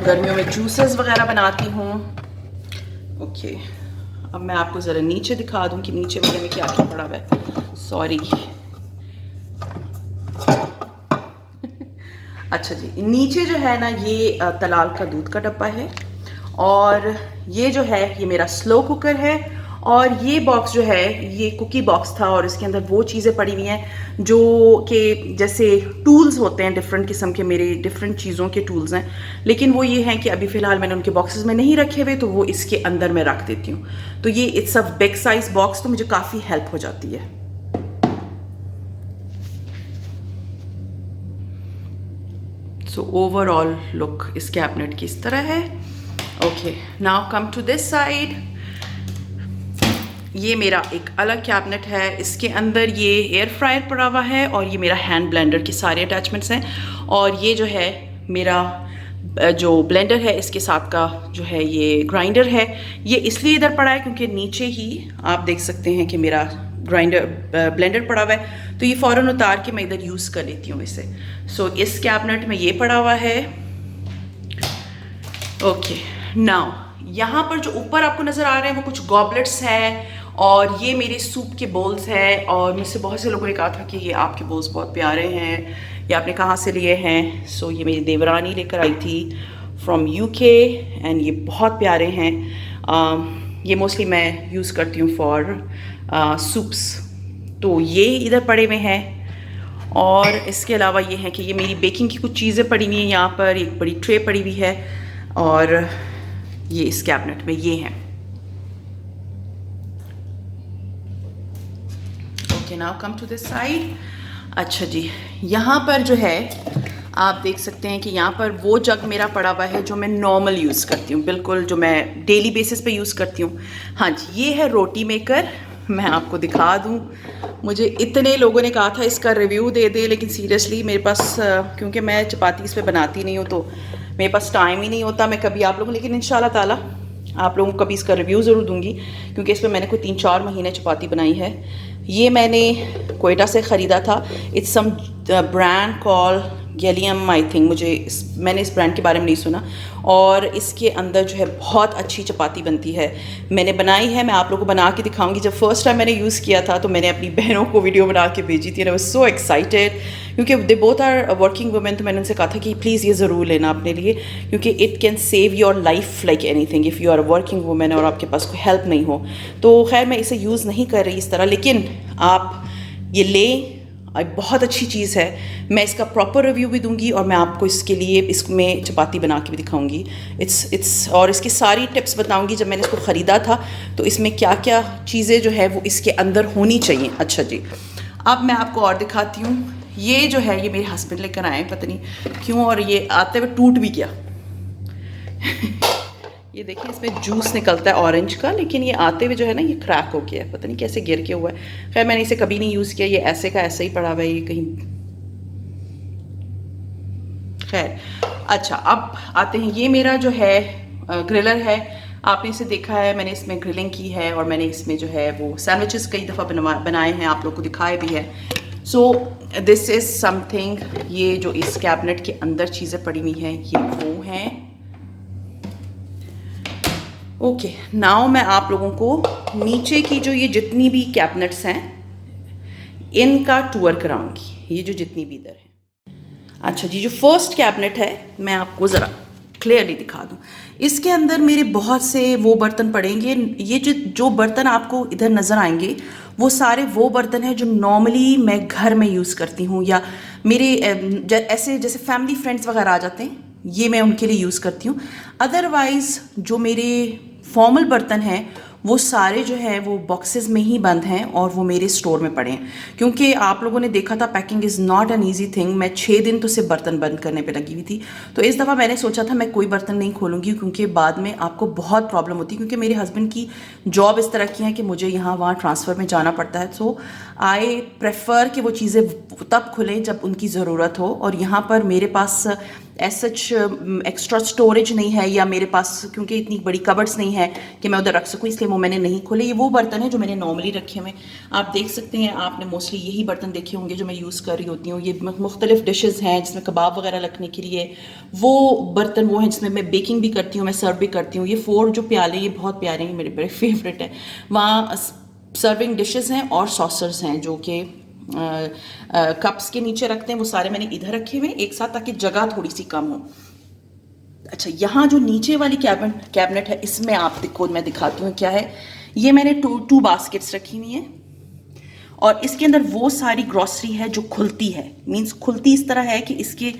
गर्मियों में जूसेस वगैरह बनाती हूँ। ओके, अब मैं आपको ज़रा नीचे दिखा दूँ कि नीचे मेरे में क्या क्या पड़ा हुआ है। सॉरी। अच्छा जी, नीचे जो है ना ये तलाल का दूध का डब्बा है, और ये जो है ये मेरा स्लो कुकर है, और ये बॉक्स जो है ये कुकी बॉक्स था, और इसके अंदर वो चीज़ें पड़ी हुई हैं जो कि जैसे टूल्स होते हैं, डिफरेंट किस्म के मेरे डिफरेंट चीज़ों के टूल्स हैं, लेकिन वो ये हैं कि अभी फ़िलहाल मैंने उनके बॉक्सेस में नहीं रखे हुए, तो वो इसके अंदर मैं रख देती हूँ। तो ये it's a big size box, तो मुझे काफ़ी हेल्प हो जाती है। सो ओवरऑल लुक इस कैबिनेट की इस तरह है। Okay, now come to this side. ये मेरा एक अलग कैबिनेट है, इसके अंदर ये एयर फ्रायर पड़ा हुआ है, और ये मेरा हैंड ब्लेंडर के सारे अटैचमेंट्स हैं, और ये जो है मेरा जो ब्लेंडर है इसके साथ का जो है ये ग्राइंडर है। ये इसलिए इधर पड़ा है क्योंकि नीचे ही आप देख सकते हैं कि मेरा ब्लेंडर पड़ा हुआ है, तो ये फ़ौरन उतार के मैं इधर यूज़ कर लेती हूँ इसे। सो इस कैबिनेट में ये पड़ा हुआ है। ओके, नाउ यहाँ पर जो ऊपर आपको नज़र आ रहे हैं वो कुछ गॉबलेट्स हैं, और ये मेरे सूप के बोल्स हैं। और मुझसे बहुत से लोगों ने कहा था कि ये आपके बोल्स बहुत प्यारे हैं, ये आपने कहाँ से लिए हैं। सो ये मेरी देवरानी लेकर आई थी फ्रॉम UK, एंड ये बहुत प्यारे हैं। ये मोस्टली मैं यूज़ करती हूँ फॉर सूप्स। तो ये इधर पड़े हुए हैं, और इसके अलावा ये है कि ये मेरी बेकिंग की कुछ चीज़ें पड़ी हुई हैं। यहाँ पर एक बड़ी ट्रे पड़ी हुई है, और ये इस कैबिनेट में ये हैं। Okay, now come to this side. अच्छा जी, यहाँ पर जो है आप देख सकते हैं कि यहाँ पर वो जग मेरा पड़ा हुआ है जो मैं नॉर्मल यूज़ करती हूँ, बिल्कुल जो मैं डेली बेसिस पे यूज़ करती हूँ। हाँ जी, ये है रोटी मेकर। मैं आपको दिखा दूँ, मुझे इतने लोगों ने कहा था इसका रिव्यू दे दे, लेकिन सीरियसली मेरे पास क्योंकि मैं चपाती इस पर बनाती नहीं हूँ तो मेरे पास टाइम ही नहीं होता मैं कभी आप लोगों, लेकिन इंशाल्लाह ताला आप लोगों को कभी इसका रिव्यू ज़रूर दूंगी, क्योंकि इस पर मैंने कोई 3-4 महीने चपाती बनाई है। ये मैंने कोयटा से ख़रीदा था। It's some brand call gallium I think, मैंने इस ब्रांड के बारे में नहीं सुना, और इसके अंदर जो है बहुत अच्छी चपाती बनती है। मैंने बनाई है, मैं आप लोगों को बना के दिखाऊंगी। जब फर्स्ट टाइम मैंने यूज़ किया था तो मैंने अपनी बहनों को वीडियो बना के भेजी थी, आई वाज सो एक्साइटेड, क्योंकि they both are working women. तो मैंने उनसे कहा था कि प्लीज़ ये ज़रूर लेना अपने लिए, क्योंकि it can save your life like anything if you are working women और आपके पास कोई हेल्प नहीं हो। तो खैर मैं इसे यूज़ नहीं कर रही इस तरह, लेकिन आप ये लें, बहुत अच्छी चीज़ है। मैं इसका प्रॉपर रिव्यू भी दूंगी और मैं आपको इसके लिए इसमें चपाती बना के भी दिखाऊंगी। इट्स और इसकी सारी टिप्स बताऊंगी। जब मैंने इसको ख़रीदा था तो इसमें क्या क्या चीज़ें जो है वो इसके अंदर होनी चाहिए। अच्छा जी, अब मैं आपको और दिखाती हूँ। ये जो है ये मेरे हस्बैंड लेकर आए, पता नहीं क्यों, और ये आते हुए टूट भी गया। ये देखिए इसमें जूस निकलता है ऑरेंज का, लेकिन ये आते हुए जो है ना ये क्रैक हो गया है, पता नहीं कैसे गिर के हुआ है। खैर मैंने इसे कभी नहीं यूज़ किया, ये ऐसे का ऐसे ही पड़ा हुआ है ये कहीं। खैर अच्छा, अब आते हैं, ये मेरा जो है ग्रिलर है। आपने इसे देखा है, मैंने इसमें ग्रिलिंग की है और मैंने इसमें जो है वो सैंडविचेस कई दफ़ा बनाए हैं, आप लोग को दिखाए भी है। सो दिस इज़ समथिंग, ये जो इस कैबिनेट के अंदर चीज़ें पड़ी हुई हैं ये वो हैं। ओके, नाउ मैं आप लोगों को नीचे की जो ये जितनी भी कैबिनेट्स हैं इनका टूर कराऊंगी, ये जो जितनी भी इधर है। अच्छा जी, जो फर्स्ट कैबिनेट है मैं आपको ज़रा क्लियरली दिखा दूं। इसके अंदर मेरे बहुत से वो बर्तन पड़ेंगे। ये जो बर्तन आपको इधर नज़र आएंगे वो सारे वो बर्तन हैं जो नॉर्मली मैं घर में यूज़ करती हूँ, या मेरे ऐसे जैसे फैमिली फ्रेंड्स वगैरह आ जाते हैं, ये मैं उनके लिए यूज़ करती हूँ। अदरवाइज़ जो मेरे फॉर्मल बर्तन हैं वो सारे जो है वो बॉक्सेस में ही बंद हैं और वो मेरे स्टोर में पड़े हैं, क्योंकि आप लोगों ने देखा था packing is not an easy thing. मैं 6 दिन तो सिर्फ बर्तन बंद करने पे लगी हुई थी। तो इस दफ़ा मैंने सोचा था मैं कोई बर्तन नहीं खोलूँगी, क्योंकि बाद में आपको बहुत प्रॉब्लम होती है, क्योंकि मेरे हस्बैंड की जॉब इस तरह की है कि मुझे यहाँ वहाँ ट्रांसफ़र में जाना पड़ता है। सो आई प्रेफर कि वो चीज़ें तब खुलें जब उनकी ज़रूरत हो, और यहाँ पर मेरे पास सच एक्स्ट्रा स्टोरेज नहीं है, या मेरे पास क्योंकि इतनी बड़ी कबर्ड्स नहीं है कि मैं उधर रख सकूँ, इसलिए वो मैंने नहीं खोले। ये वो बर्तन है जो मैंने नॉर्मली रखे हुए, आप देख सकते हैं। आपने मोस्टली यही बर्तन देखे होंगे जो मैं यूज़ कर रही होती हूँ। ये मुख्तलिफ डिशेज़ हैं जिसमें कबाब वगैरह रखने के लिए वो बर्तन वो हैं जिसमें मैं बेकिंग भी करती हूँ, मैं सर्व भी करती हूँ। ये 4 जो प्याले, ये बहुत प्यारे हैं, मेरे बड़े फेवरेट हैं। वहाँ सर्विंग डिशेज़ हैं और सॉसर्स हैं जो कि कप्स के नीचे रखते हैं, वो सारे मैंने इधर रखे हुए एक साथ, ताकि जगह थोड़ी सी कम हो। अच्छा, यहाँ जो नीचे वाली कैबिनेट है इसमें आपको मैं दिखाती हूँ क्या है। ये मैंने टू बास्केट्स रखी हुई हैं, और इसके अंदर वो सारी ग्रॉसरी है जो खुलती है, मींस खुलती इस तरह है कि इसके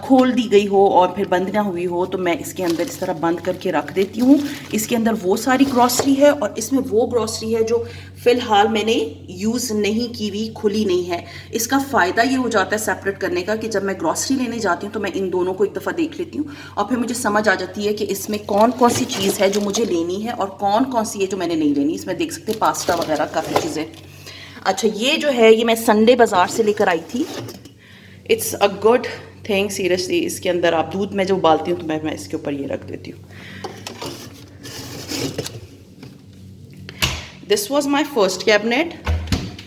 खोल दी गई हो और फिर बंद ना हुई हो, तो मैं इसके अंदर इस तरह बंद करके रख देती हूँ। इसके अंदर वो सारी ग्रॉसरी है, और इसमें वो ग्रॉसरी है जो फ़िलहाल मैंने यूज़ नहीं की हुई, खुली नहीं है। इसका फ़ायदा ये हो जाता है सेपरेट करने का कि जब मैं ग्रॉसरी लेने जाती हूँ तो मैं इन दोनों को एक दफ़ा देख लेती हूँ, और फिर मुझे समझ आ जाती है कि इसमें कौन कौन सी चीज़ है जो मुझे लेनी है और कौन कौन सी है जो मैंने नहीं लेनी। इसमें देख सकते हैं पास्ता वगैरह काफ़ी चीज़ें। अच्छा, ये जो है ये मैं संडे बाज़ार से लेकर आई थी। It's a good thing seriously. इसके अंदर आप दूध में जो उबालती हूँ तो मैं इसके ऊपर ये रख देती हूँ। This was my first cabinet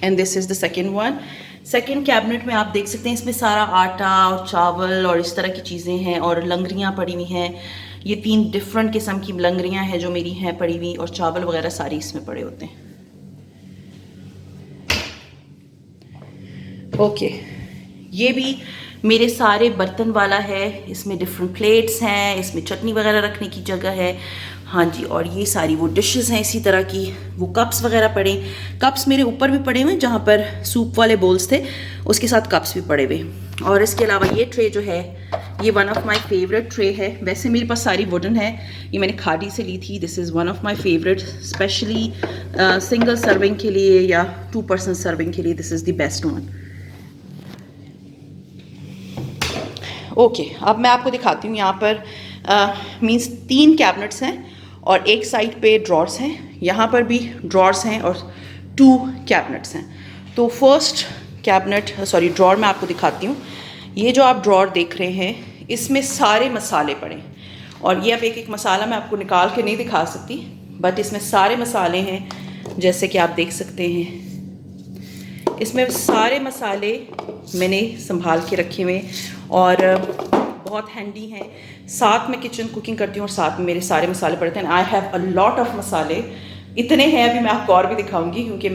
and this is the second one. Second cabinet में आप देख सकते हैं इसमें सारा आटा और चावल और इस तरह की चीज़ें हैं, और लंगरियाँ पड़ी हुई हैं। ये 3 डिफरेंट किस्म की लंगरियाँ हैं जो मेरी हैं पड़ी हुई, और चावल वगैरह सारी इसमें पड़े होते हैं। ओके, ये भी मेरे सारे बर्तन वाला है। इसमें डिफरेंट प्लेट्स हैं, इसमें चटनी वगैरह रखने की जगह है। हाँ जी, और ये सारी वो डिशेस हैं इसी तरह की। वो कप्स वगैरह पड़े, कप्स मेरे ऊपर भी पड़े हुए जहाँ पर सूप वाले बोल्स थे, उसके साथ कप्स भी पड़े हुए। और इसके अलावा ये ट्रे जो है ये one of my favourite tray है। वैसे मेरे पास सारी वुडन है, ये मैंने खादी से ली थी। This is one of my favourite, specially single serving के लिए या 2 पर्सन सर्विंग के लिए this is the best one. Okay, अब मैं आपको दिखाती हूँ। यहाँ पर मीन्स 3 कैबिनेट्स हैं और एक साइड पे ड्रॉर्स हैं, यहाँ पर भी ड्रॉर्स हैं और 2 कैबिनेट्स हैं। तो फर्स्ट कैबिनेट सॉरी ड्रॉर मैं आपको दिखाती हूँ। ये जो आप ड्रॉर देख रहे हैं इसमें सारे मसाले पड़े हैं और ये अब एक एक मसाला मैं आपको निकाल के नहीं दिखा सकती, बट इसमें सारे मसाले हैं जैसे कि आप देख सकते हैं। इसमें सारे मसाले मैंने संभाल के रखे हुए और बहुत हैंडी हैं। साथ में किचन कुकिंग करती हूँ और साथ में मेरे सारे मसाले पड़ते हैं। I have a lot of मसाले, इतने हैं अभी मैं आपको और भी दिखाऊंगी, क्योंकि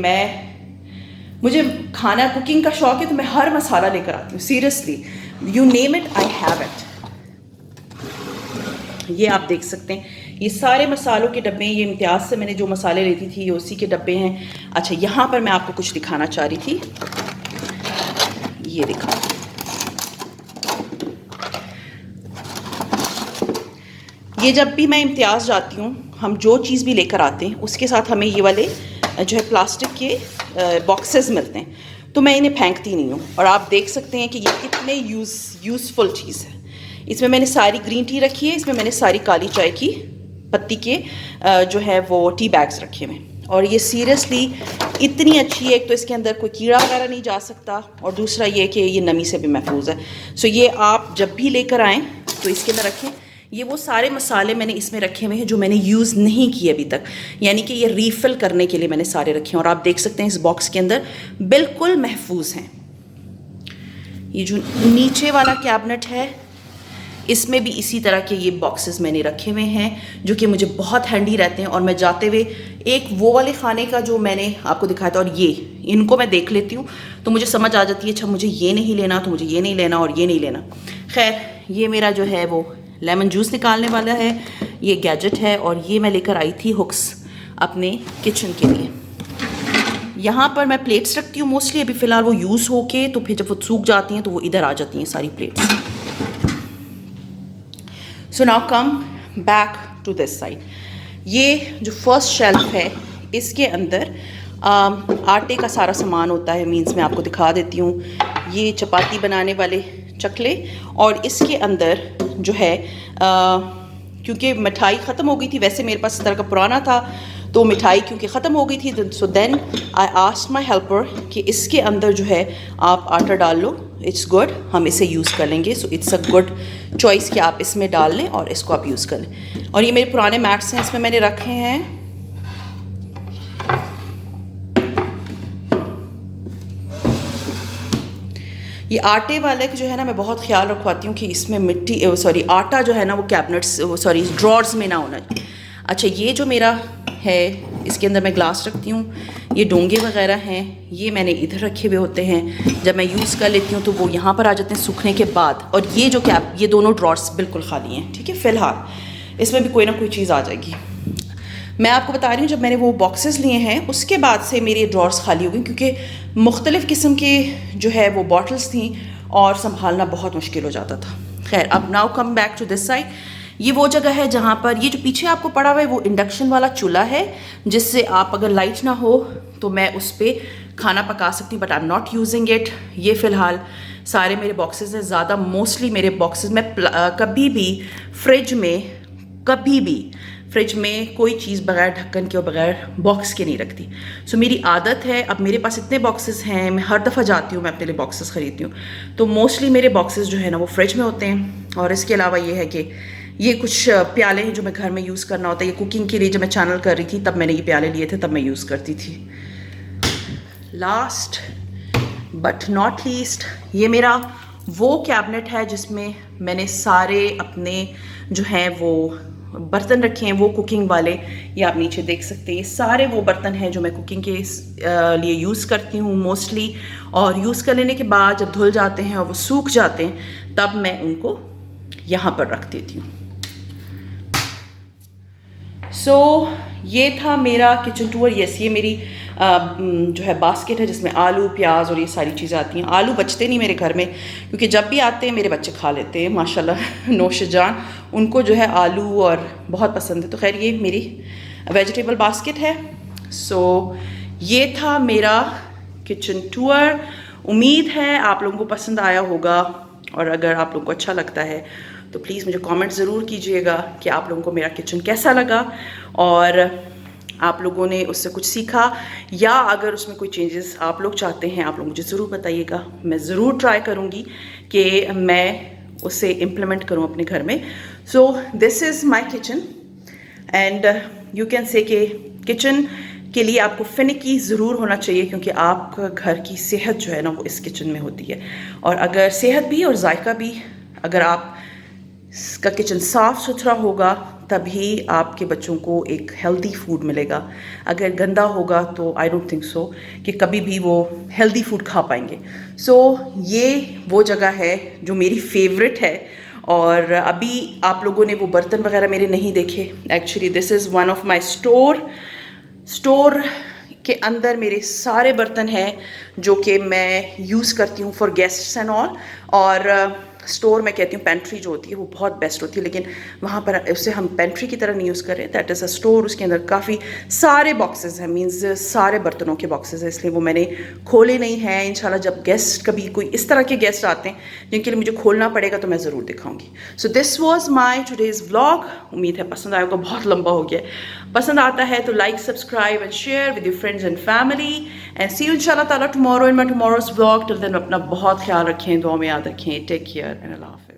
मुझे खाना कुकिंग का शौक है तो मैं हर मसाला लेकर आती हूँ। Seriously, you name it I have it. ये आप देख सकते हैं, ये सारे मसालों के डब्बे हैं। ये इम्तियाज़ से मैंने जो मसाले लेती थी ये उसी के डब्बे हैं। अच्छा, यहाँ पर मैं आपको कुछ दिखाना चाह रही थी, ये दिखा। ये जब भी मैं इम्तियाज़ जाती हूँ, हम जो चीज़ भी लेकर आते हैं उसके साथ हमें ये वाले जो है प्लास्टिक के बॉक्सेस मिलते हैं, तो मैं इन्हें फेंकती नहीं हूँ। और आप देख सकते हैं कि ये कितने यूज़फुल चीज़ है। इसमें मैंने सारी ग्रीन टी रखी है, इसमें मैंने सारी काली चाय की पत्ती के जो है वो टी बैग्स रखे हुए हैं। और ये सीरियसली इतनी अच्छी है, एक तो इसके अंदर कोई कीड़ा वगैरह नहीं जा सकता और दूसरा ये कि ये नमी से भी महफूज है। सो ये आप जब भी लेकर आएँ तो इसके अंदर रखें। ये वो सारे मसाले मैंने इसमें रखे हुए हैं जो मैंने यूज़ नहीं किए अभी तक, यानी कि ये रीफ़िल करने के लिए मैंने सारे रखे हैं। और आप देख सकते हैं इस बॉक्स के अंदर बिल्कुल महफूज हैं। ये जो नीचे वाला कैबिनेट है इसमें भी इसी तरह के ये बॉक्सेस मैंने रखे हुए हैं जो कि मुझे बहुत हैंडी रहते हैं। और मैं जाते हुए एक वो वाले खाने का जो मैंने आपको दिखाया था और ये इनको मैं देख लेती हूँ तो मुझे समझ आ जाती है, अच्छा मुझे ये नहीं लेना तो मुझे ये नहीं लेना और ये नहीं लेना। खैर, ये मेरा जो है वो लेमन जूस निकालने वाला है, ये गैजेट है और ये मैं लेकर आई थी हुक्स अपने किचन के लिए। यहाँ पर मैं प्लेट्स रखती हूँ मोस्टली, अभी फ़िलहाल वो यूज़ होके तो फिर जब वो सूख जाती हैं तो वो इधर आ जाती हैं सारी plates. So now come back to this side. ये जो फर्स्ट शेल्फ है इसके अंदर आटे का सारा सामान होता है। मीन्स मैं आपको दिखा देती हूँ, ये चपाती बनाने वाले चकले और इसके अंदर जो है क्योंकि मिठाई ख़त्म हो गई थी, वैसे मेरे पास इस तरह का पुराना था तो मिठाई क्योंकि ख़त्म हो गई थी, so then I asked my helper कि इसके अंदर जो है आप आटा डाल लो, इट्स गुड, हम इसे यूज़ कर लेंगे। So it's a good choice कि आप इसमें डाल लें और इसको आप यूज़ कर लें। और ये मेरे पुराने मैट्स हैं, इसमें मैंने रखे हैं। ये आटे वाले जो है ना, मैं बहुत ख्याल रखवाती हूँ कि इसमें मिट्टी आटा जो है ना वो कैबिनेट्स ड्रॉर्स में ना होना। अच्छा, ये जो मेरा है इसके अंदर मैं ग्लास रखती हूँ, ये डोंगे वगैरह हैं, ये मैंने इधर रखे हुए होते हैं। जब मैं यूज़ कर लेती हूँ तो वो यहाँ पर आ जाते हैं सूखने के बाद। और ये जो ये दोनों ड्रॉर्स बिल्कुल खाली हैं, ठीक है। फ़िलहाल इसमें भी कोई ना कोई चीज़ आ जाएगी। मैं आपको बता रही हूँ जब मैंने वो बॉक्सेस लिए हैं उसके बाद से मेरी ड्रॉर्स खाली हो गई, क्योंकि मुख्तलिफ़ किस्म के जो है वो बॉटल्स थी और संभालना बहुत मुश्किल हो जाता था। खैर, अब now come back to this side. ये वो जगह है जहाँ पर ये जो पीछे आपको पड़ा हुआ है वो इंडक्शन वाला चूल्हा है, जिससे आप अगर लाइट ना हो तो मैं उस पर खाना पका सकती हूँ, but I am not using it. ये फ़िलहाल सारे मेरे बॉक्सेस हैं। ज़्यादा मोस्टली मेरे बॉक्सेस मैं कभी भी फ्रिज में कोई चीज़ बगैर ढक्कन के और बगैर बॉक्स के नहीं रखती। सो मेरी आदत है, अब मेरे पास इतने बॉक्सेस हैं, मैं हर दफ़ा जाती हूँ मैं अपने लिए बॉक्सेस ख़रीदती हूँ, तो मोस्टली मेरे बॉक्सेस जो है ना वो फ्रिज में होते हैं। और इसके अलावा ये है कि ये कुछ प्याले हैं जो मैं घर में यूज़ करना होता है। ये कुकिंग के लिए जब मैं चैनल कर रही थी तब मैंने ये प्याले लिए थे, तब मैं यूज़ करती थी। लास्ट बट नॉट लीस्ट, ये मेरा वो कैबिनेट है जिसमें मैंने सारे अपने जो हैं वो बर्तन रखे हैं, वो कुकिंग वाले। ये आप नीचे देख सकते हैं, ये सारे वो बर्तन हैं जो मैं कुकिंग के लिए यूज़ करती हूँ मोस्टली। और यूज़ कर लेने के बाद जब धुल जाते हैं और वो सूख जाते हैं तब मैं उनको यहाँ पर रख देती हूँ। सो ये था मेरा किचन टूर। यस, ये मेरी जो है बास्केट है जिसमें आलू, प्याज और ये सारी चीज़ें आती हैं। आलू बचते नहीं मेरे घर में क्योंकि जब भी आते हैं मेरे बच्चे खा लेते हैं माशाल्लाह। नौशजान उनको जो है आलू और बहुत पसंद है। तो खैर ये मेरी वेजिटेबल बास्केट है। सो ये था मेरा किचन टूर। उम्मीद है आप लोगों को पसंद आया होगा, और अगर आप लोगों को अच्छा लगता है तो प्लीज़ मुझे कमेंट ज़रूर कीजिएगा कि आप लोगों को मेरा किचन कैसा लगा और आप लोगों ने उससे कुछ सीखा, या अगर उसमें कोई चेंजेस आप लोग चाहते हैं आप लोग मुझे ज़रूर बताइएगा। मैं ज़रूर ट्राई करूँगी कि मैं उसे इम्प्लीमेंट करूँ अपने घर में। सो this is my kitchen and you can say कि किचन के लिए आपको फिनिकी ज़रूर होना चाहिए, क्योंकि आपका घर की सेहत जो है ना वो इस किचन में होती है। और अगर सेहत भी और जायका भी, अगर आप का किचन साफ़ सुथरा होगा तभी आपके बच्चों को एक हेल्दी फूड मिलेगा। अगर गंदा होगा तो आई डोंट थिंक सो कि कभी भी वो हेल्दी फूड खा पाएंगे। सो ये वो जगह है जो मेरी फेवरेट है। और अभी आप लोगों ने वो बर्तन वगैरह मेरे नहीं देखे। Actually this is one of my store के अंदर मेरे सारे बर्तन हैं जो कि मैं यूज़ करती हूँ फॉर गेस्ट्स एंड ऑल। और स्टोर मैं कहती हूँ पेंट्री जो होती है वो बहुत बेस्ट होती है, लेकिन वहाँ पर उसे हम पेंट्री की तरह नहीं यूज़ कर रहे। That is a store. उसके अंदर काफ़ी सारे बॉक्सेस हैं, मीन्स सारे बर्तनों के बॉक्सेस हैं, इसलिए वो मैंने खोले नहीं हैं। इंशाल्लाह जब गेस्ट कभी कोई इस तरह के गेस्ट आते हैं जिनके लिए मुझे खोलना पड़ेगा तो मैं ज़रूर दिखाऊंगी। So this was my today's vlog. उम्मीद है पसंद आएगा। बहुत लंबा हो गया। पसंद आता है तो like, subscribe and share with your friends and family and see you इंशाल्लाह ताला tomorrow in my tomorrow's vlog. Till then अपना बहुत ख्याल रखें, दुआ में याद रखें। टेक केयर एंड अल्लाह हाफ़िज़।